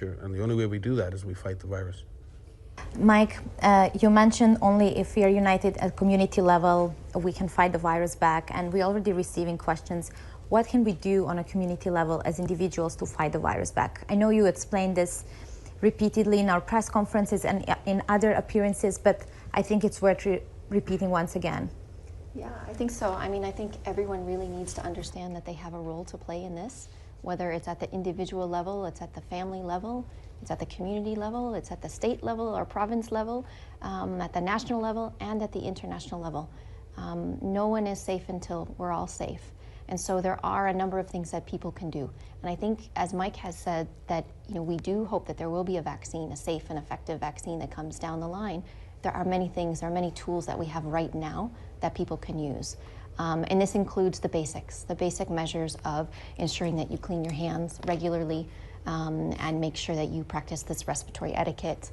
And the only way we do that is we fight the virus. Mike, you mentioned only if we are united at community level, we can fight the virus back, and we're already receiving questions. What can we do on a community level as individuals to fight the virus back? I know you explained this repeatedly in our press conferences and in other appearances, but I think it's worth repeating once again. Yeah, I think so. I mean, I think everyone really needs to understand that they have a role to play in this, whether it's at the individual level, it's at the family level, it's at the community level, it's at the state level or province level, at the national level, and at the international level. No one is safe until we're all safe. And so there are a number of things that people can do. And I think, as Mike has said, that we do hope that there will be a vaccine, a safe and effective vaccine that comes down the line. There are many things, there are many tools that we have right now that people can use. And this includes the basic measures of ensuring that you clean your hands regularly and make sure that you practice this respiratory etiquette,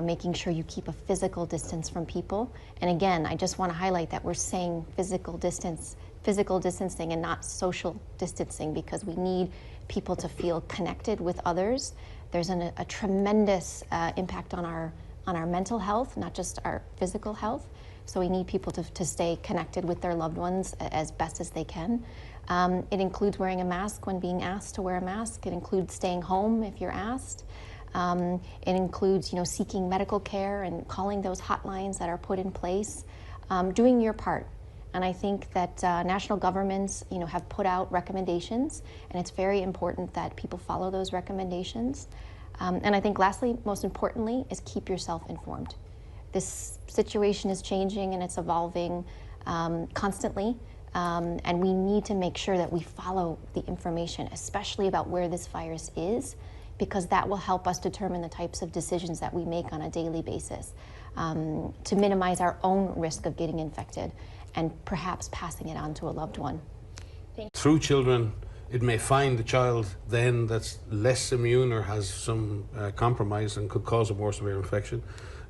making sure you keep a physical distance from people. And again, I just want to highlight that we're saying physical distancing and not social distancing, because we need people to feel connected with others. There's a tremendous impact on our mental health, not just our physical health. So we need people to stay connected with their loved ones as best as they can. It includes wearing a mask when being asked to wear a mask. It includes staying home if you're asked. It includes, seeking medical care and calling those hotlines that are put in place, doing your part. And I think that national governments, have put out recommendations, and it's very important that people follow those recommendations. And I think lastly, most importantly, is keep yourself informed. This situation is changing and it's evolving constantly, and we need to make sure that we follow the information, especially about where this virus is, because that will help us determine the types of decisions that we make on a daily basis to minimize our own risk of getting infected and perhaps passing it on to a loved one. Through children, it may find the child then that's less immune or has some compromise and could cause a more severe infection.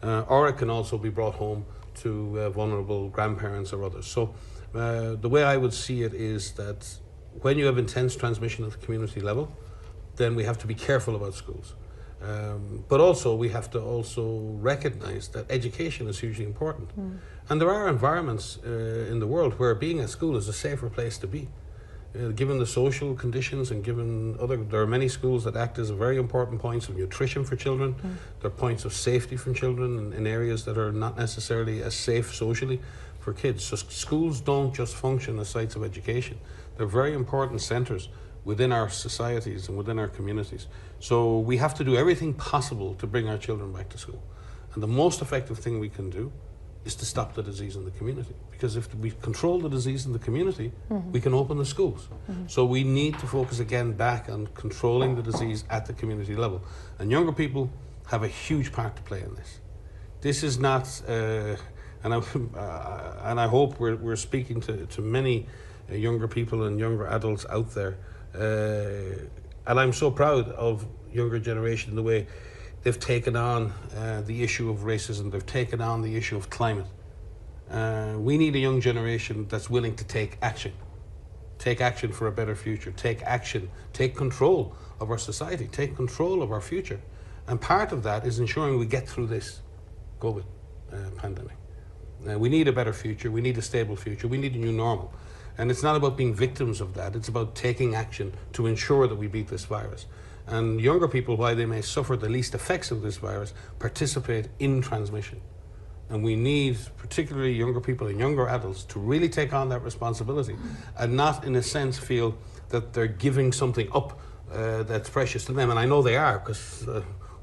Or it can also be brought home to vulnerable grandparents or others. So the way I would see it is that when you have intense transmission at the community level, then we have to be careful about schools. But also we have to also recognize that education is hugely important. And there are environments in the world where being at school is a safer place to be. Given the social conditions and there are many schools that act as very important points of nutrition for children. There are points of safety for children in areas that are not necessarily as safe socially for kids. So schools don't just function as sites of education. They're very important centers within our societies and within our communities. So we have to do everything possible to bring our children back to school. And the most effective thing we can do is to stop the disease in the community. Because if we control the disease in the community, we can open the schools. So we need to focus again back on controlling the disease at the community level. And younger people have a huge part to play in this. This is not, and I hope we're speaking to many younger people and younger adults out there. And I'm so proud of younger generation, the way they've taken on the issue of racism, they've taken on the issue of climate. We need a young generation that's willing to take action for a better future, take control of our society, take control of our future. And part of that is ensuring we get through this COVID pandemic. We need a better future, we need a stable future, we need a new normal. And it's not about being victims of that, it's about taking action to ensure that we beat this virus. And younger people, while they may suffer the least effects of this virus, participate in transmission. And we need, particularly younger people and younger adults, to really take on that responsibility and not, in a sense, feel that they're giving something up that's precious to them. And I know they are, because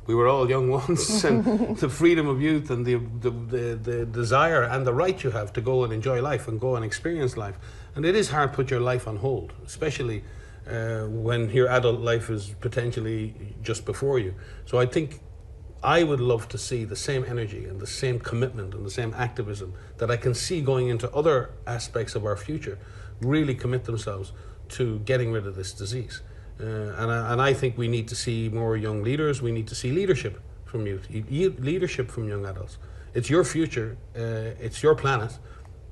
we were all young once, and the freedom of youth and the desire and the right you have to go and enjoy life and go and experience life. And it is hard to put your life on hold, especially when your adult life is potentially just before you. So I think I would love to see the same energy and the same commitment and the same activism that I can see going into other aspects of our future really commit themselves to getting rid of this disease. And I think we need to see more young leaders. We need to see leadership from youth, leadership from young adults. It's your future, it's your planet,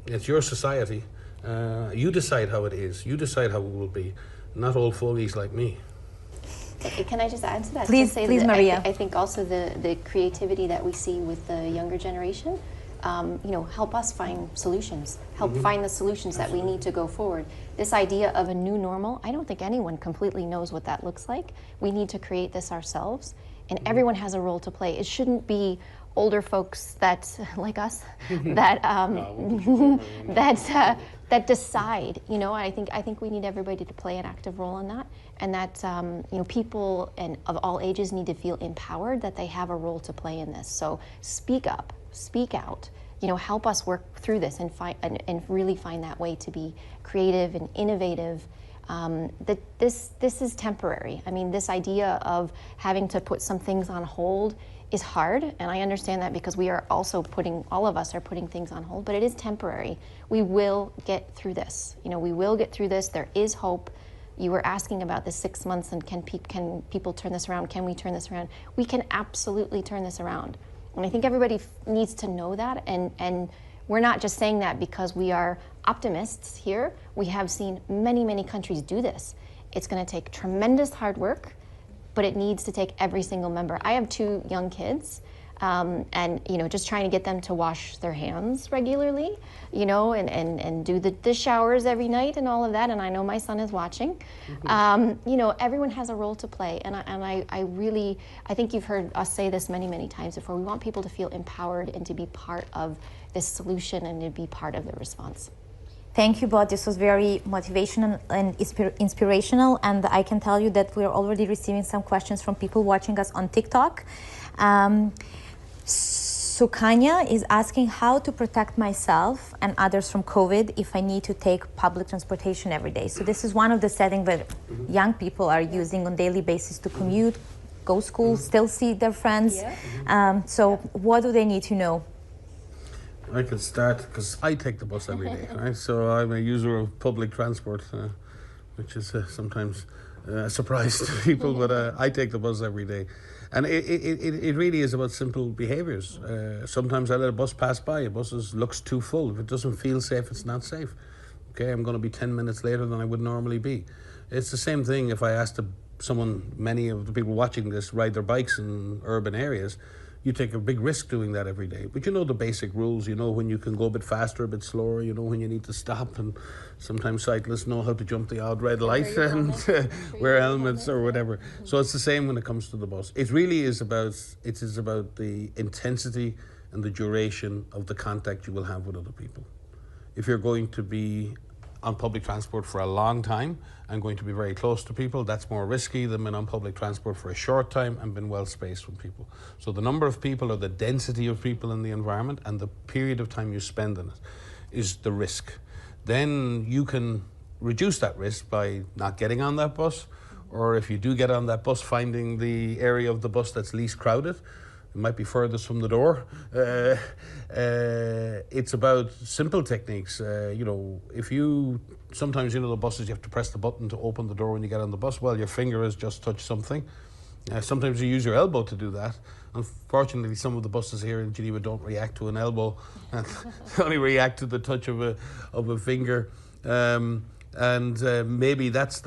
it's your society. You decide how it is, you decide how it will be, not old fogies like me. Can I just add to that? Please, to say please, that Maria. I think also the creativity that we see with the younger generation, help us find solutions, help find the solutions that we need to go forward. This idea of a new normal, I don't think anyone completely knows what that looks like. We need to create this ourselves, and everyone has a role to play. It shouldn't be older folks that, like us, that that decide. I think we need everybody to play an active role in that, and that people and of all ages need to feel empowered that they have a role to play in this. So speak up, speak out. Help us work through this and really find that way to be creative and innovative. That this is temporary. I mean, this idea of having to put some things on hold is hard, and I understand that because we are also all of us are putting things on hold, but it is temporary. We will get through this. We will get through this. There is hope. You were asking about the 6 months and can people turn this around? Can we turn this around? We can absolutely turn this around. And I think everybody needs to know that, and we're not just saying that because we are optimists here. We have seen many, many countries do this. It's going to take tremendous hard work, but it needs to take every single member. I have 2 young kids, and just trying to get them to wash their hands regularly, and do the showers every night and all of that. And I know my son is watching. Everyone has a role to play, and I think you've heard us say this many, many times before. We want people to feel empowered and to be part of this solution and to be part of the response. Thank you both. This was very motivational and inspirational, and I can tell you that we're already receiving some questions from people watching us on TikTok. Sukanya is asking how to protect myself and others from COVID if I need to take public transportation every day. So this is one of the settings that young people are using on a daily basis to commute, go to school, still see their friends. So what do they need to know? I can start because I take the bus every day, right? So I'm a user of public transport, which is sometimes a surprise to people, but I take the bus every day. And it really is about simple behaviours. Sometimes I let a bus pass by. A bus looks too full. If it doesn't feel safe, it's not safe. Okay, I'm going to be 10 minutes later than I would normally be. It's the same thing if I asked many of the people watching this ride their bikes in urban areas. You take a big risk doing that every day. But you know the basic rules. You know when you can go a bit faster, a bit slower. You know when you need to stop. And sometimes cyclists know how to jump the odd red light and wear helmets or whatever. So it's the same when it comes to the bus. It really is about the intensity and the duration of the contact you will have with other people. If you're going to be on public transport for a long time and going to be very close to people, that's more risky than being on public transport for a short time and being well spaced from people. So the number of people or the density of people in the environment and the period of time you spend in it is the risk. Then you can reduce that risk by not getting on that bus, or if you do get on that bus, finding the area of the bus that's least crowded. It might be furthest from the door. It's about simple techniques. Sometimes the buses, you have to press the button to open the door when you get on the bus. Well, your finger has just touched something. Sometimes you use your elbow to do that. Unfortunately, some of the buses here in Geneva don't react to an elbow, and only react to the touch of a finger. Maybe that's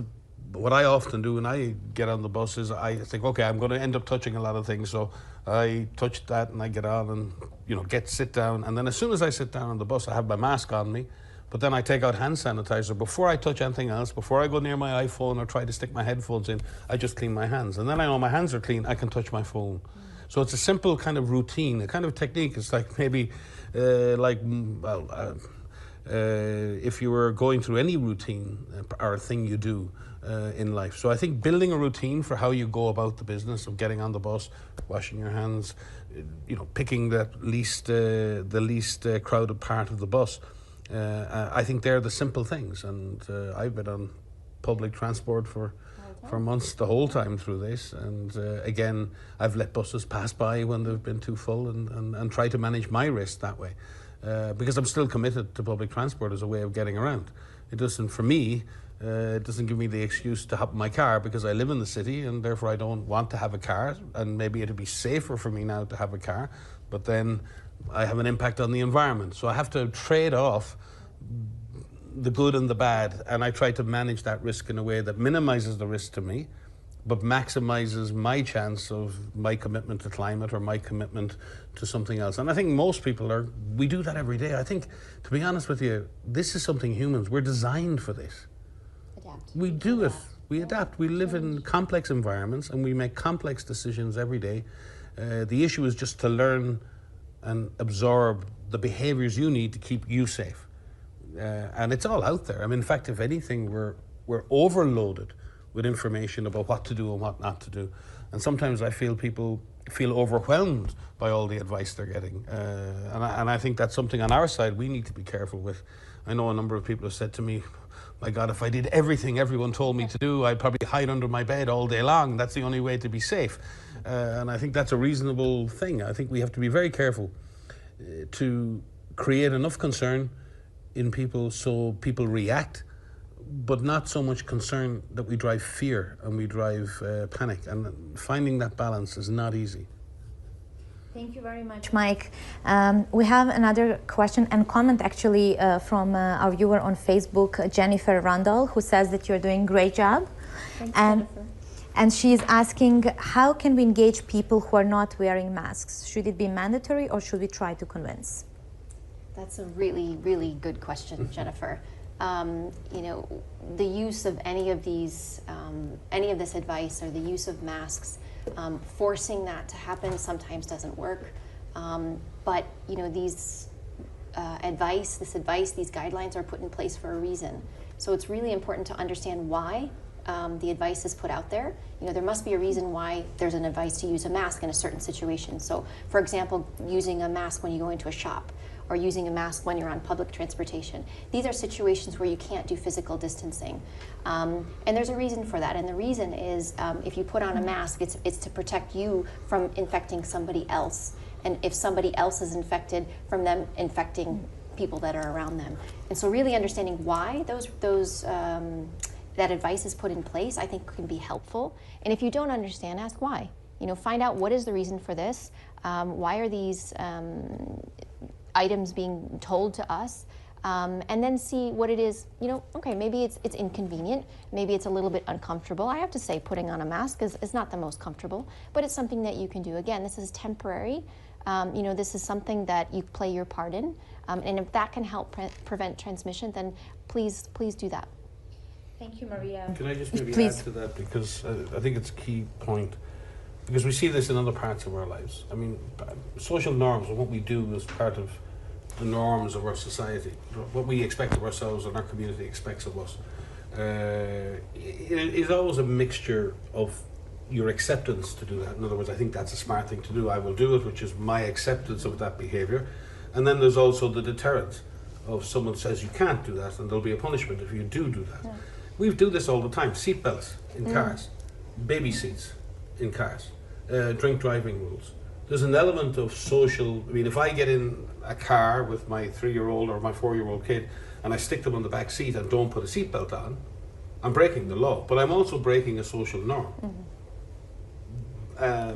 what I often do when I get on the bus is I think, okay, I'm going to end up touching a lot of things, so I touch that and I get on and sit down, and then as soon as I sit down on the bus, I have my mask on me, but then I take out hand sanitizer before I touch anything else. Before I go near my iPhone or try to stick my headphones in, I just clean my hands, and then I know my hands are clean, I can touch my phone. So it's a simple kind of routine, a kind of technique. It's like maybe if you were going through any routine or a thing you do in life. So I think building a routine for how you go about the business of getting on the bus, washing your hands, picking the least crowded part of the bus. I think they're the simple things, and I've been on public transport for months the whole time through this, and again I've let buses pass by when they've been too full and try to manage my risk that way. Because I'm still committed to public transport as a way of getting around. It doesn't give me the excuse to hop in my car because I live in the city and therefore I don't want to have a car, and maybe it'd be safer for me now to have a car, but then I have an impact on the environment. So I have to trade off the good and the bad, and I try to manage that risk in a way that minimizes the risk to me, but maximizes my chance of my commitment to climate or my commitment to something else. And I think most people we do that every day. I think, to be honest with you, this is something humans, we're designed for this. Adapt. We do it. We adapt. We live in complex environments and we make complex decisions every day. The issue is just to learn and absorb the behaviors you need to keep you safe. And it's all out there. I mean, in fact, if anything, we're overloaded with information about what to do and what not to do. And sometimes I feel people feel overwhelmed by all the advice they're getting. And I think that's something on our side we need to be careful with. I know a number of people have said to me, my God, if I did everything everyone told me to do, I'd probably hide under my bed all day long. That's the only way to be safe. And I think that's a reasonable thing. I think we have to be very careful to create enough concern in people so people react, but not so much concern that we drive fear and we drive panic. And finding that balance is not easy. Thank you very much, Mike. We have another question and comment actually from our viewer on Facebook, Jennifer Randall, who says that you're doing a great job. Thanks, Jennifer. And she is asking, how can we engage people who are not wearing masks? Should it be mandatory or should we try to convince? That's a really, really good question, Jennifer. You know, the use of any of this advice or the use of masks, forcing that to happen sometimes doesn't work. But you know, these these guidelines are put in place for a reason. So it's really important to understand why the advice is put out there. You know, there must be a reason why there's an advice to use a mask in a certain situation. So, for example, using a mask when you go into a shop, or using a mask when you're on public transportation. These are situations where you can't do physical distancing. And there's a reason for that. And the reason is if you put on a mask, it's to protect you from infecting somebody else. And if somebody else is infected, from them infecting people that are around them. And so really understanding why that advice is put in place, I think can be helpful. And if you don't understand, ask why. You know, find out what is the reason for this. Why are these items being told to us, and then see what it is. You know, okay, maybe it's inconvenient, maybe it's a little bit uncomfortable. I have to say, putting on a mask is not the most comfortable, but it's something that you can do. Again, this is temporary. You know, this is something that you play your part in, and if that can help prevent transmission, then please do that. Thank you, Maria. Can I just maybe Please. add to that, because I think it's a key point. Because we see this in other parts of our lives. I mean, social norms and what we do is part of the norms of our society, what we expect of ourselves and our community expects of us. It is always a mixture of your acceptance to do that. In other words, I think that's a smart thing to do. I will do it, which is my acceptance of that behavior. And then there's also the deterrent of someone says you can't do that and there'll be a punishment if you do that. Yeah. We do this all the time. Seatbelts in cars, baby seats in cars, drink driving rules. There's an element of social. I mean, if I get in a car with my 3-year-old or my 4-year-old kid and I stick them on the back seat and don't put a seatbelt on, I'm breaking the law, but I'm also breaking a social norm.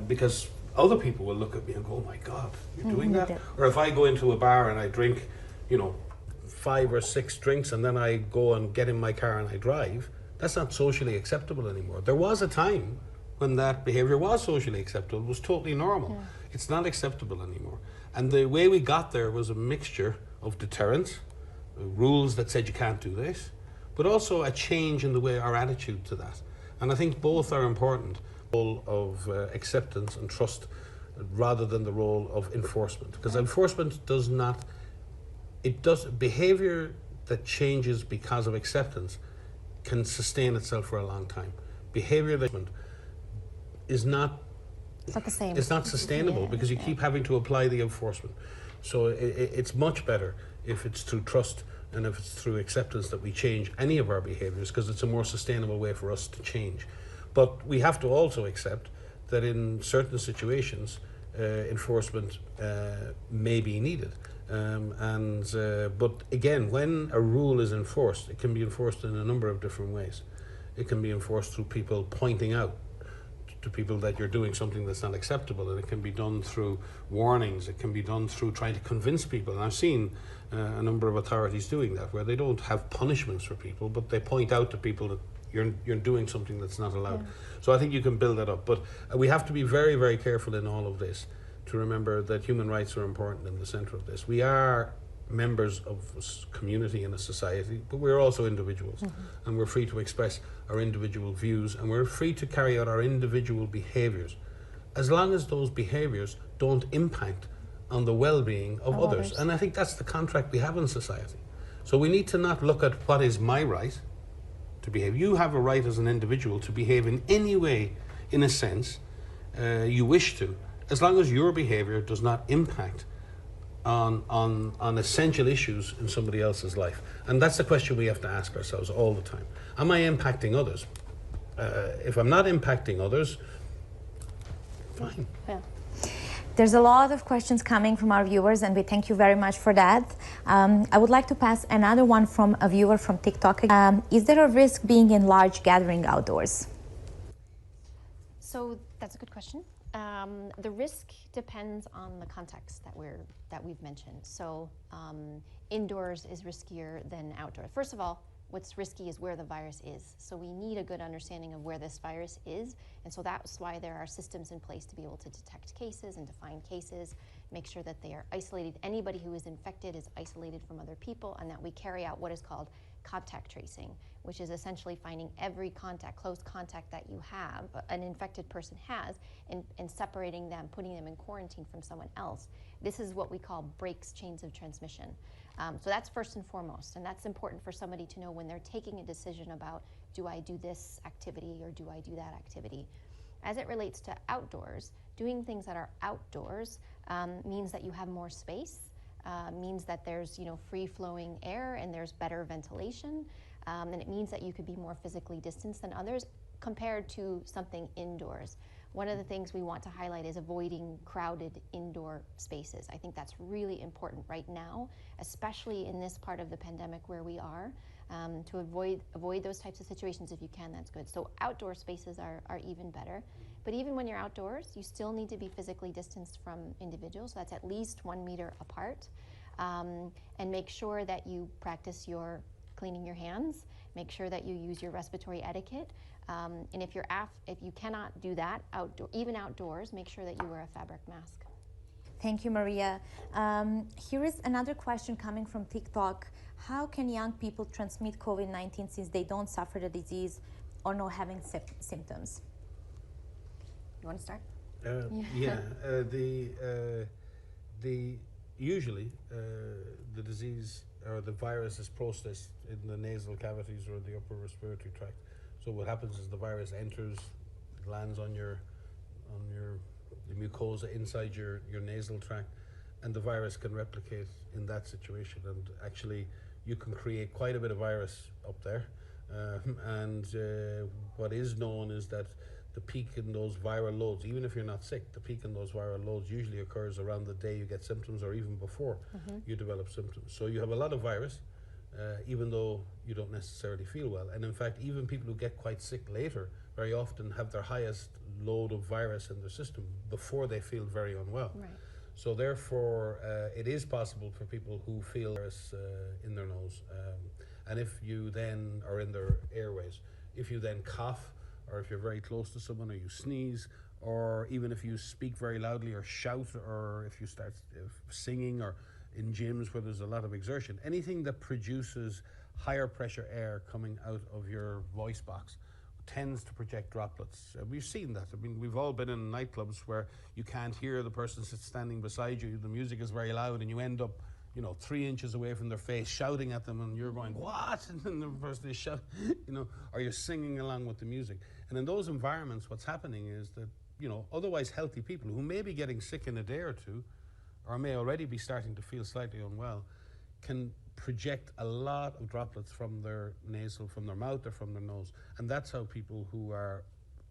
Because other people will look at me and go, oh my God, you're doing that? Or if I go into a bar and I drink, you know, 5 or 6 drinks and then I go and get in my car and I drive, that's not socially acceptable anymore. There was a time when that behavior was socially acceptable, it was totally normal. Yeah. It's not acceptable anymore. And the way we got there was a mixture of deterrence, rules that said you can't do this, but also a change in the way our attitude to that. And I think both are important, the role of acceptance and trust rather than the role of enforcement. Because enforcement does not, behavior that changes because of acceptance can sustain itself for a long time. Behavior that is not, it's not the same. It's not sustainable because you keep having to apply the enforcement. So it's much better if it's through trust and if it's through acceptance that we change any of our behaviors, because it's a more sustainable way for us to change. But we have to also accept that in certain situations, enforcement may be needed. But again, when a rule is enforced, it can be enforced in a number of different ways. It can be enforced through people pointing out to people that you're doing something that's not acceptable, and it can be done through warnings, it can be done through trying to convince people. And I've seen a number of authorities doing that, where they don't have punishments for people, but they point out to people that you're doing something that's not allowed. So I think you can build that up. But we have to be very, very careful in all of this to remember that human rights are important in the center of this. We are members of a community and a society, but we're also individuals, and we're free to express our individual views, and we're free to carry out our individual behaviors, as long as those behaviors don't impact on the well-being of others. And I think that's the contract we have in society. So we need to not look at what is my right to behave. You have a right as an individual to behave in any way, in a sense, you wish to, as long as your behavior does not impact on essential issues in somebody else's life. And that's the question we have to ask ourselves all the time. Am I impacting others? If I'm not impacting others, fine. Yeah. There's a lot of questions coming from our viewers, and we thank you very much for that. I would like to pass another one from a viewer from TikTok. Is there a risk being in large gathering outdoors? So that's a good question. The risk depends on the context that we've mentioned. So indoors is riskier than outdoors. First of all, what's risky is where the virus is. So we need a good understanding of where this virus is. And so that's why there are systems in place to be able to detect cases and to find cases, make sure that they are isolated. Anybody who is infected is isolated from other people, and that we carry out what is called contact tracing, which is essentially finding every contact, close contact that you have, an infected person has, and separating them, putting them in quarantine from someone else. This is what we call breaks chains of transmission. So that's first and foremost, and that's important for somebody to know when they're taking a decision about, do I do this activity or do I do that activity? As it relates to outdoors, doing things that are outdoors means that you have more space, means that there's free-flowing air and there's better ventilation, and it means that you could be more physically distanced than others compared to something indoors. One of the things we want to highlight is avoiding crowded indoor spaces. I think that's really important right now, especially in this part of the pandemic where we are, to avoid those types of situations. If you can, that's good. So outdoor spaces are even better. But even when you're outdoors, you still need to be physically distanced from individuals. So that's at least 1 meter apart. And make sure that you practice your cleaning your hands. Make sure that you use your respiratory etiquette. And if you cannot do that even outdoors, make sure that you wear a fabric mask. Thank you, Maria. Here is another question coming from TikTok. How can young people transmit COVID-19 since they don't suffer the disease or not having symptoms? You want to start? Usually the disease or the virus is processed in the nasal cavities or the upper respiratory tract. So what happens is the virus enters, it lands on the mucosa inside your nasal tract, and the virus can replicate in that situation. And actually, you can create quite a bit of virus up there. What is known is that the peak in those viral loads, even if you're not sick, the peak in those viral loads usually occurs around the day you get symptoms or even before you develop symptoms. So you have a lot of virus, even though you don't necessarily feel well. And in fact, even people who get quite sick later very often have their highest load of virus in their system before they feel very unwell. Right. So therefore, it is possible for people who feel virus in their nose, and if you then are in their airways, if you then cough, or if you're very close to someone, or you sneeze, or even if you speak very loudly or shout, or if you start singing, or in gyms where there's a lot of exertion, anything that produces higher pressure air coming out of your voice box tends to project droplets. We've seen that. I mean, we've all been in nightclubs where you can't hear the person standing beside you, the music is very loud, and you end up 3 inches away from their face, shouting at them, and you're going, what? And then the person is shouting, or you're singing along with the music. And in those environments, what's happening is that, otherwise healthy people who may be getting sick in a day or two, or may already be starting to feel slightly unwell, can project a lot of droplets from their mouth or from their nose. And that's how people who are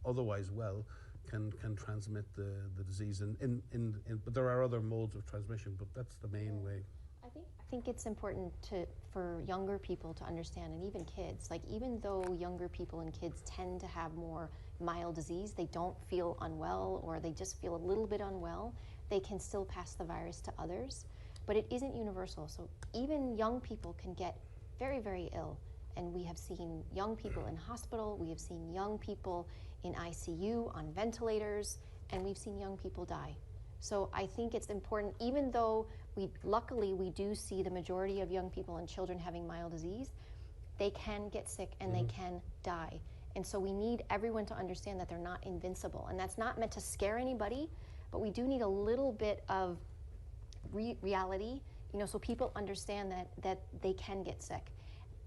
otherwise well can transmit the disease. But there are other modes of transmission, but that's the main way. I think it's important for younger people to understand, and even kids, like even though younger people and kids tend to have more mild disease, they don't feel unwell, or they just feel a little bit unwell, they can still pass the virus to others. But it isn't universal. So even young people can get very, very ill And we have seen young people in hospital, we have seen young people in ICU, on ventilators, and we've seen young people die. So I think it's important, even though luckily we do see the majority of young people and children having mild disease, they can get sick and they can die. And so we need everyone to understand that they're not invincible. And that's not meant to scare anybody, but we do need a little bit of reality, so people understand that they can get sick.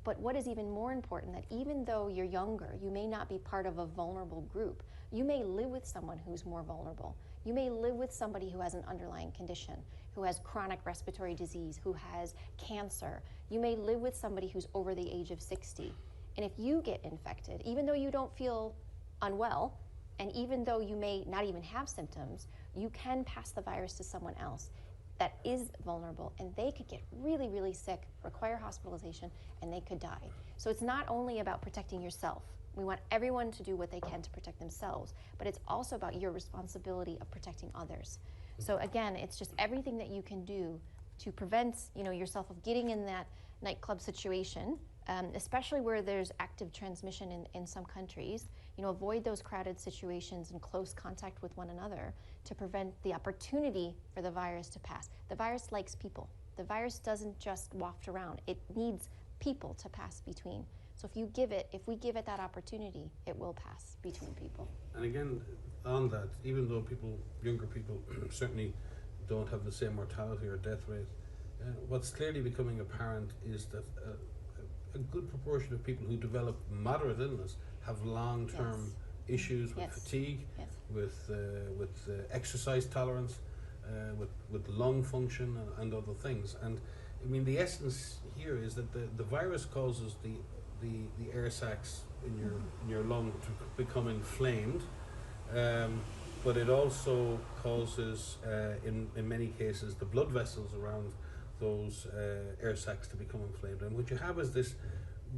But what is even more important, that even though you're younger, you may not be part of a vulnerable group. You may live with someone who's more vulnerable. You may live with somebody who has an underlying condition, who has chronic respiratory disease, who has cancer. You may live with somebody who's over the age of 60. And if you get infected, even though you don't feel unwell, and even though you may not even have symptoms, you can pass the virus to someone else that is vulnerable, and they could get really, really sick, require hospitalization, and they could die. So it's not only about protecting yourself. We want everyone to do what they can to protect themselves, but it's also about your responsibility of protecting others. So again, it's just everything that you can do to prevent, yourself of getting in that nightclub situation, especially where there's active transmission in some countries. Avoid those crowded situations and close contact with one another to prevent the opportunity for the virus to pass. The virus likes people. The virus doesn't just waft around. It needs people to pass between. So if we give it that opportunity, it will pass between people. And again, on that, even though younger people certainly don't have the same mortality or death rate, what's clearly becoming apparent is that a good proportion of people who develop moderate illness have long-term issues with fatigue, with exercise tolerance, with lung function and other things. And I mean, the essence here is that the virus causes the air sacs in your lung to become inflamed, but it also causes, in many cases, the blood vessels around those air sacs to become inflamed. And what you have is this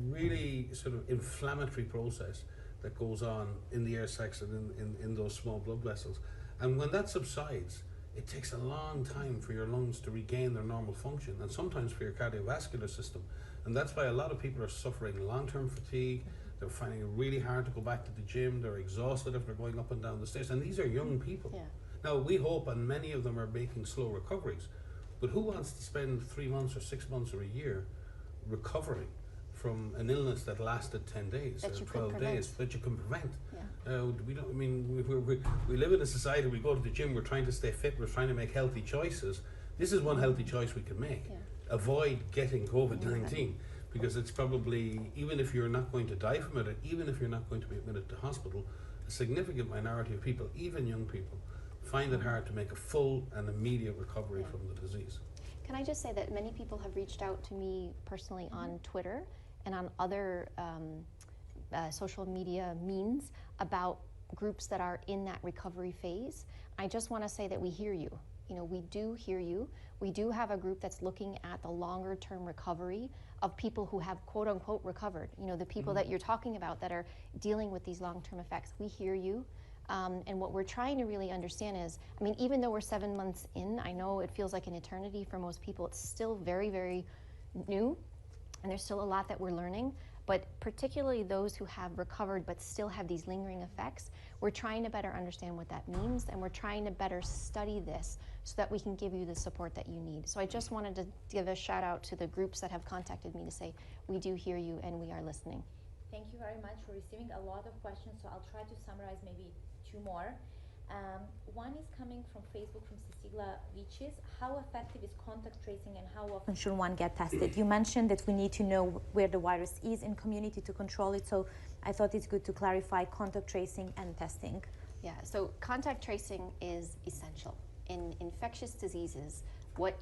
really sort of inflammatory process that goes on in the air sacs and in those small blood vessels. And when that subsides, it takes a long time for your lungs to regain their normal function, and sometimes for your cardiovascular system. And that's why a lot of people are suffering long-term fatigue. They're finding it really hard to go back to the gym. They're exhausted if they're going up and down the stairs. And these are young people. Yeah. Now, we hope, and many of them are making slow recoveries, but who wants to spend 3 months or 6 months or a year recovering from an illness that lasted 10 days or 12 days that you can prevent? Yeah. We live in a society, we go to the gym, we're trying to stay fit, we're trying to make healthy choices. This is one healthy choice we can make. Yeah. Avoid getting COVID-19, because it's probably, even if you're not going to die from it, or even if you're not going to be admitted to hospital, a significant minority of people, even young people, find it hard to make a full and immediate recovery from the disease. Can I just say that many people have reached out to me personally on Twitter and on other social media means about groups that are in that recovery phase. I just want to say that we hear you. We do hear you. We do have a group that's looking at the longer term recovery of people who have quote unquote recovered. The people that you're talking about that are dealing with these long-term effects. We hear you. And what we're trying to really understand is, even though we're 7 months in, I know it feels like an eternity for most people. It's still very, very new, and there's still a lot that we're learning. But particularly those who have recovered but still have these lingering effects, we're trying to better understand what that means, and we're trying to better study this so that we can give you the support that you need. So I just wanted to give a shout out to the groups that have contacted me to say, we do hear you and we are listening. Thank you very much. We're receiving a lot of questions, so I'll try to summarize maybe 2 more. One is coming from Facebook from Cecilia Vichis. How effective is contact tracing and how often should one get tested? You mentioned that we need to know where the virus is in community to control it, so I thought it's good to clarify contact tracing and testing. Yeah, so contact tracing is essential. In infectious diseases, what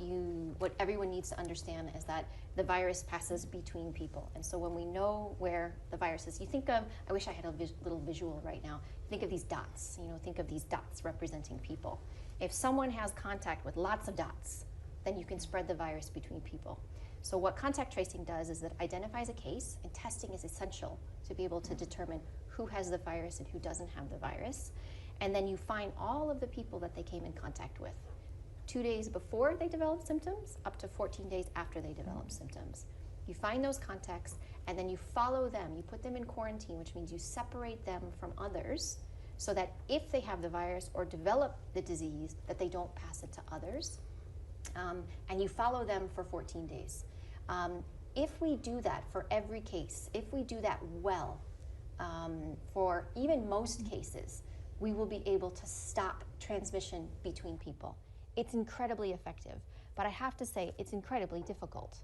everyone needs to understand is that the virus passes between people. And so when we know where the virus is, you think of, I wish I had a little visual right now, think of these dots, think of these dots representing people. If someone has contact with lots of dots, then you can spread the virus between people. So what contact tracing does is it identifies a case, and testing is essential to be able to determine who has the virus and who doesn't have the virus. And then you find all of the people that they came in contact with, 2 days before they develop symptoms, up to 14 days after they develop symptoms. You find those contacts, and then you follow them, you put them in quarantine, which means you separate them from others so that if they have the virus or develop the disease, that they don't pass it to others. And you follow them for 14 days. If we do that for every case, if we do that well, for even most cases, we will be able to stop transmission between people. It's incredibly effective, but I have to say it's incredibly difficult.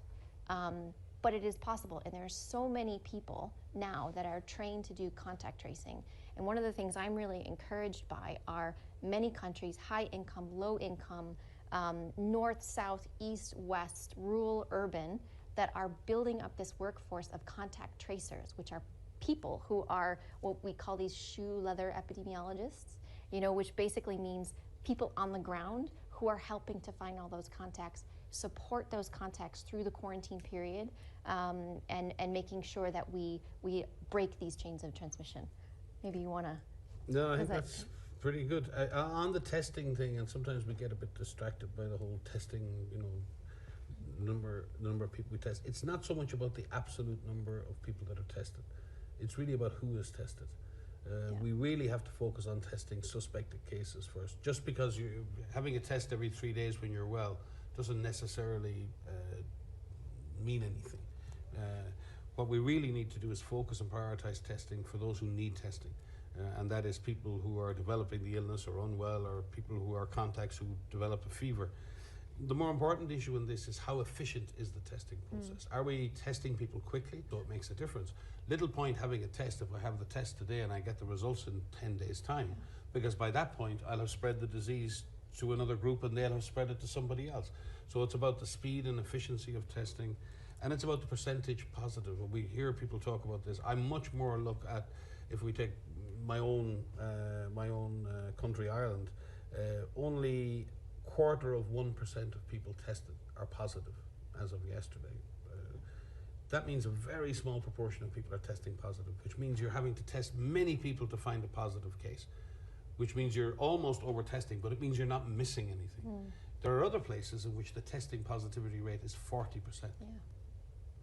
But it is possible, and there are so many people now that are trained to do contact tracing. And one of the things I'm really encouraged by are many countries, high income, low income, north, south, east, west, rural, urban, that are building up this workforce of contact tracers, which are people who are what we call these shoe leather epidemiologists, which basically means people on the ground who are helping to find all those contacts, support those contacts through the quarantine period, and making sure that we break these chains of transmission. Maybe you want to... No, I think that's pretty good. On the testing thing, and sometimes we get a bit distracted by the whole testing, number of people we test. It's not so much about the absolute number of people that are tested. It's really about who is tested. We really have to focus on testing suspected cases first. Just because you're having a test every 3 days when you're well doesn't necessarily mean anything. What we really need to do is focus and prioritize testing for those who need testing. And that is people who are developing the illness or unwell, or people who are contacts who develop a fever. The more important issue in this is how efficient is the testing process. Are we testing people quickly? So it makes a difference. Little point having a test if I have the test today and I get the results in 10 days' time, because by that point I'll have spread the disease to another group and they'll have spread it to somebody else. So it's about the speed and efficiency of testing, and it's about the percentage positive. When we hear people talk about this, I much more look at, if we take my own country, Ireland, only 0.25% of people tested are positive as of yesterday. That means a very small proportion of people are testing positive, which means you're having to test many people to find a positive case, which means you're almost over testing, but it means you're not missing anything. There are other places in which the testing positivity rate is 40%. Yeah.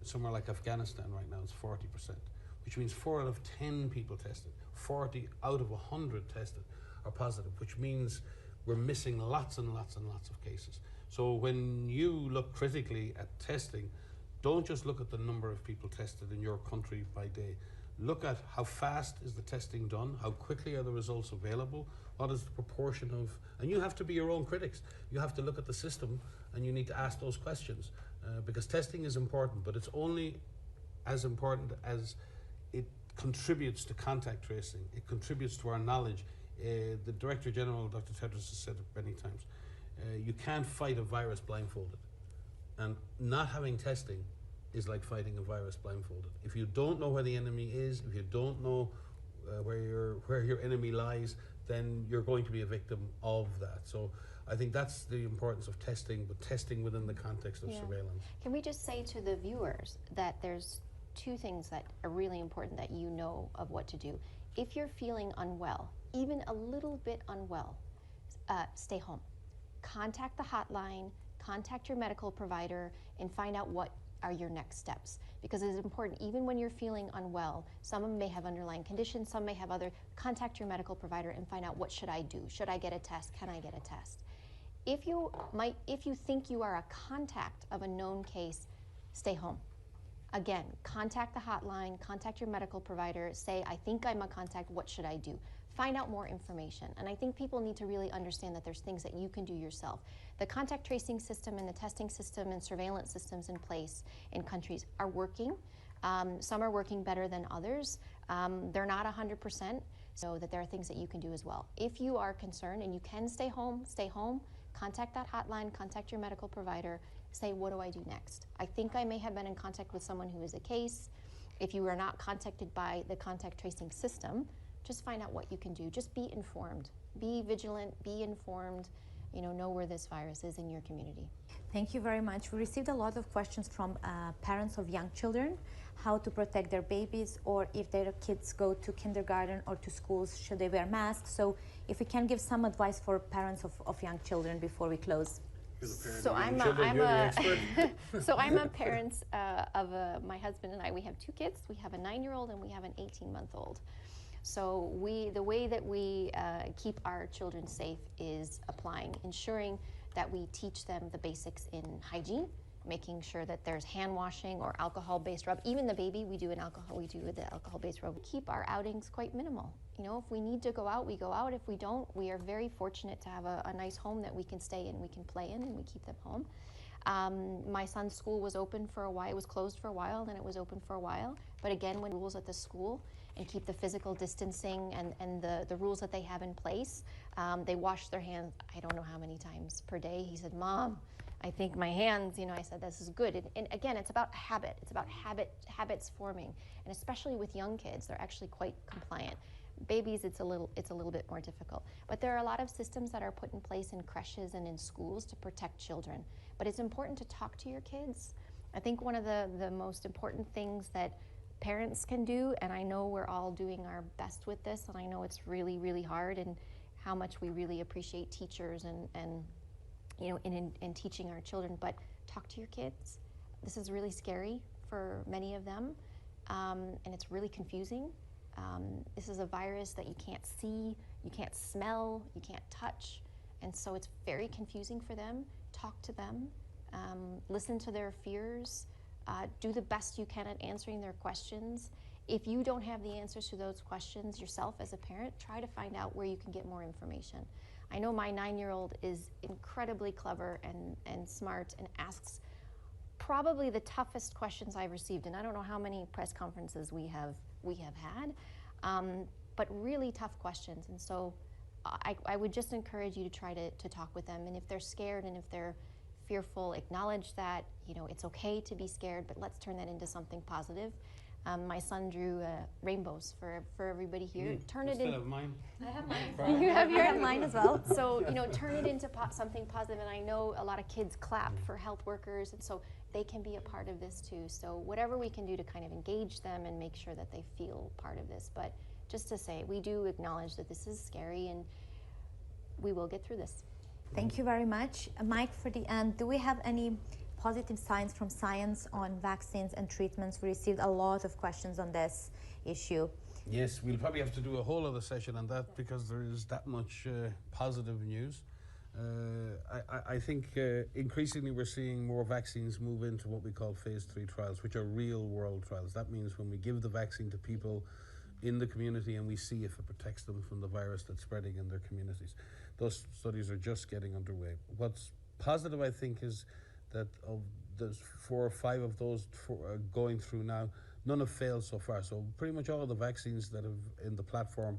Somewhere like Afghanistan right now is 40%, which means 4 out of 10 people tested, 40 out of 100 tested are positive, which means we're missing lots and lots and lots of cases. So when you look critically at testing, don't just look at the number of people tested in your country by day. Look at how fast is the testing done, how quickly are the results available, what is the proportion of, and you have to be your own critics. You have to look at the system and you need to ask those questions, because testing is important, but it's only as important as it contributes to contact tracing, it contributes to our knowledge. The Director General, Dr. Tedros, has said it many times. You can't fight a virus blindfolded. And not having testing is like fighting a virus blindfolded. If you don't know where the enemy is, if you don't know where your enemy lies, then you're going to be a victim of that. So I think that's the importance of testing, but testing within the context of surveillance. Can we just say to the viewers that there's 2 things that are really important that you know of what to do. If you're feeling unwell, even a little bit unwell, stay home. Contact the hotline, contact your medical provider, and find out what are your next steps. Because it is important, even when you're feeling unwell, some may have underlying conditions, some may have other, contact your medical provider and find out, what should I do? Should I get a test? Can I get a test? If you think you are a contact of a known case, stay home. Again, contact the hotline, contact your medical provider, say, I think I'm a contact, what should I do? Find out more information. And I think people need to really understand that there's things that you can do yourself. The contact tracing system and the testing system and surveillance systems in place in countries are working. Some are working better than others. They're not 100%, so that there are things that you can do as well. If you are concerned and you can stay home, contact that hotline, contact your medical provider, say, what do I do next? I think I may have been in contact with someone who is a case. If you are not contacted by the contact tracing system, just find out what you can do. Just be informed. Be vigilant, be informed, know where this virus is in your community. Thank you very much. We received a lot of questions from parents of young children, how to protect their babies, or if their kids go to kindergarten or to schools, should they wear masks? So if we can give some advice for parents of young children before we close. So I'm the expert. so I'm a parent of my husband and I. We have two kids. We have a 9-year-old and we have an 18-month-old. So the way that we keep our children safe is ensuring that we teach them the basics in hygiene, making sure that there's hand washing or alcohol-based rub. Even the baby, we do the alcohol-based rub. We keep our outings quite minimal. You know, if we need to go out, we go out. If we don't, we are very fortunate to have a nice home that we can stay in, we can play in, and we keep them home. My son's school was open for a while. It was closed for a while, then it was open for a while. But again, when rules at the school and keep the physical distancing and the rules that they have in place, they wash their hands, I don't know how many times per day. He said, Mom, I think my hands, I said, this is good. And again, it's about habit. It's about habits forming. And especially with young kids, they're actually quite compliant. Babies, it's a little bit more difficult. But there are a lot of systems that are put in place in creches and in schools to protect children. But it's important to talk to your kids. I think one of the most important things that parents can do, and I know we're all doing our best with this, and I know it's really, really hard, and how much we really appreciate teachers and in teaching our children, but talk to your kids. This is really scary for many of them, and it's really confusing. This is a virus that you can't see, you can't smell, you can't touch, and so it's very confusing for them. Talk to them, listen to their fears, do the best you can at answering their questions. If you don't have the answers to those questions yourself as a parent, try to find out where you can get more information. I know my 9-year-old is incredibly clever and smart and asks probably the toughest questions I've received, and I don't know how many press conferences we have had, but really tough questions. And so I would just encourage you to try to talk with them, and if they're scared and if they're fearful, acknowledge that, it's okay to be scared, but let's turn that into something positive. My son drew rainbows for everybody here. Turn it into mine. I have mine. You have I have mine as well. So, turn it into something positive. And I know a lot of kids clap for health workers, and so they can be a part of this too. So whatever we can do to kind of engage them and make sure that they feel part of this. But just to say, we do acknowledge that this is scary, and we will get through this. Thank you very much. Mike, for the end, do we have any positive signs from science on vaccines and treatments? We received a lot of questions on this issue. Yes, we'll probably have to do a whole other session on that because there is that much positive news. I think increasingly we're seeing more vaccines move into what we call phase 3 trials, which are real world trials. That means when we give the vaccine to people in the community and we see if it protects them from the virus that's spreading in their communities. Those studies are just getting underway. What's positive, I think, is that of the 4 or 5 of those going through now, none have failed so far. So pretty much all of the vaccines that have in the platform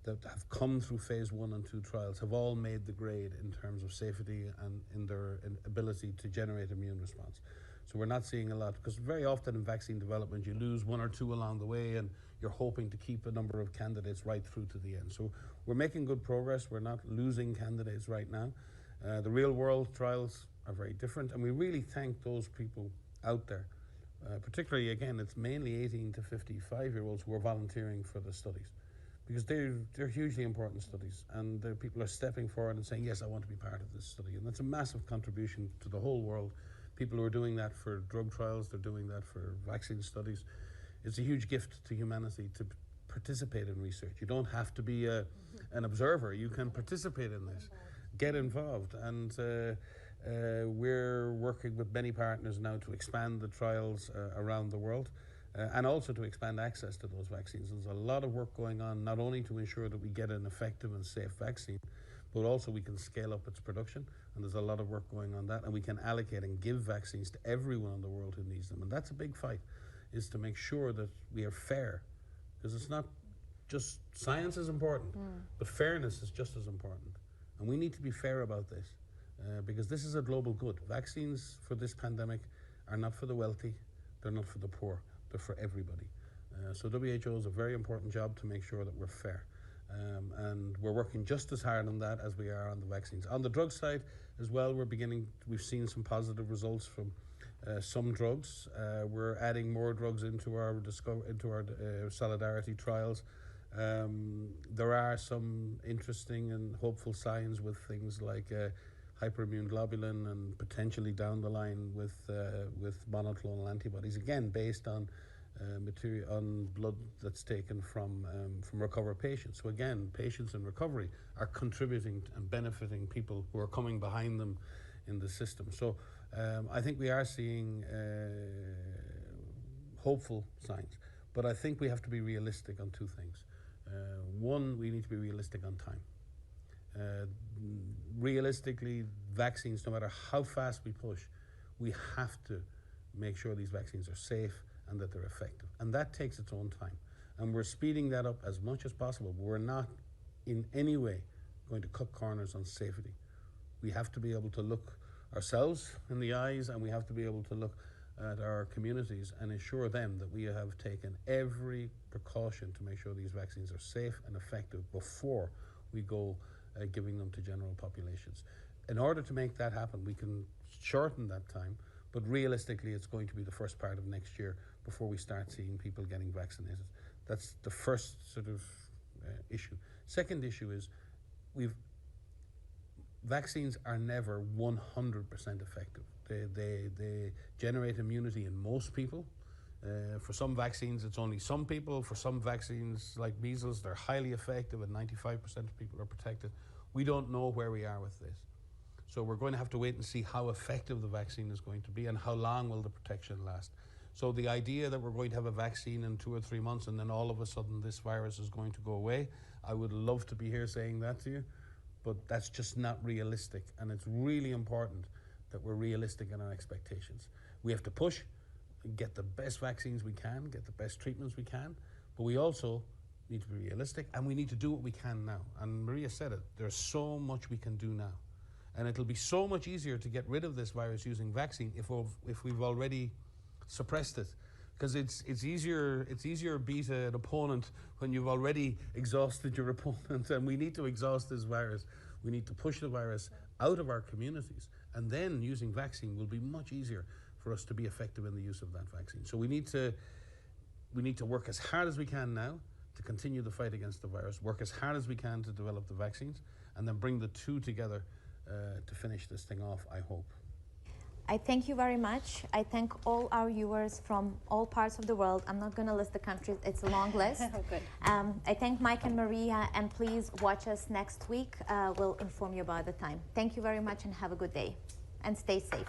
that have come through phase 1 and 2 trials have all made the grade in terms of safety and in their ability to generate immune response. So we're not seeing a lot, because very often in vaccine development you lose 1 or 2 along the way and you're hoping to keep a number of candidates right through to the end. So we're making good progress. We're not losing candidates right now. The real world trials are very different, and we really thank those people out there. Particularly, again, it's mainly 18 to 55-year-olds who are volunteering for the studies, because they're hugely important studies, and people are stepping forward and saying, yes, I want to be part of this study. And that's a massive contribution to the whole world. People who are doing that for drug trials, they're doing that for vaccine studies. It's a huge gift to humanity to participate in research. You don't have to be an observer. You can participate in this, get involved. And we're working with many partners now to expand the trials around the world. And also to expand access to those vaccines. There's a lot of work going on, not only to ensure that we get an effective and safe vaccine, but also we can scale up its production. And there's a lot of work going on that. And we can allocate and give vaccines to everyone in the world who needs them. And that's a big fight, is to make sure that we are fair. Because it's not just, science is important, but fairness is just as important. And we need to be fair about this, because this is a global good. Vaccines for this pandemic are not for the wealthy, they're not for the poor. They're for everybody. So WHO is a very important job to make sure that we're fair. And we're working just as hard on that as we are on the vaccines. On the drug side as well, we've seen some positive results from some drugs. We're adding more drugs into our Solidarity trials. There are some interesting and hopeful signs with things like hyperimmune globulin and potentially down the line with monoclonal antibodies, again based on material on blood that's taken from recovered patients. So again, patients in recovery are contributing and benefiting people who are coming behind them in the system. So I think we are seeing hopeful signs, but I think we have to be realistic on two things. One, we need to be realistic on time. Realistically, vaccines, no matter how fast we push, we have to make sure these vaccines are safe and that they're effective. And that takes its own time. And we're speeding that up as much as possible. But we're not in any way going to cut corners on safety. We have to be able to look ourselves in the eyes, and we have to be able to look at our communities and assure them that we have taken every precaution to make sure these vaccines are safe and effective before we go giving them to general populations. In order to make that happen, we can shorten that time, but realistically it's going to be the first part of next year before we start seeing people getting vaccinated. That's the first sort of issue. Second issue is vaccines are never 100% effective. They generate immunity in most people. For some vaccines, it's only some people. For some vaccines, like measles, they're highly effective and 95% of people are protected. We don't know where we are with this. So we're going to have to wait and see how effective the vaccine is going to be and how long will the protection last. So the idea that we're going to have a vaccine in 2 or 3 months and then all of a sudden this virus is going to go away, I would love to be here saying that to you, but that's just not realistic. And it's really important that we're realistic in our expectations. We have to push and get the best vaccines we can, get the best treatments we can, but we also need to be realistic and we need to do what we can now. And Maria said it, there's so much we can do now. And it'll be so much easier to get rid of this virus using vaccine if we've already suppressed it. Because it's easier to beat an opponent when you've already exhausted your opponent, and we need to exhaust this virus. We need to push the virus out of our communities, and then using vaccine will be much easier for us to be effective in the use of that vaccine. So we need to work as hard as we can now to continue the fight against the virus, work as hard as we can to develop the vaccines, and then bring the two together to finish this thing off, I hope. I thank you very much. I thank all our viewers from all parts of the world. I'm not going to list the countries, it's a long list. Oh, good. I thank Mike and Maria, and please watch us next week. We'll inform you about the time. Thank you very much and have a good day. And stay safe.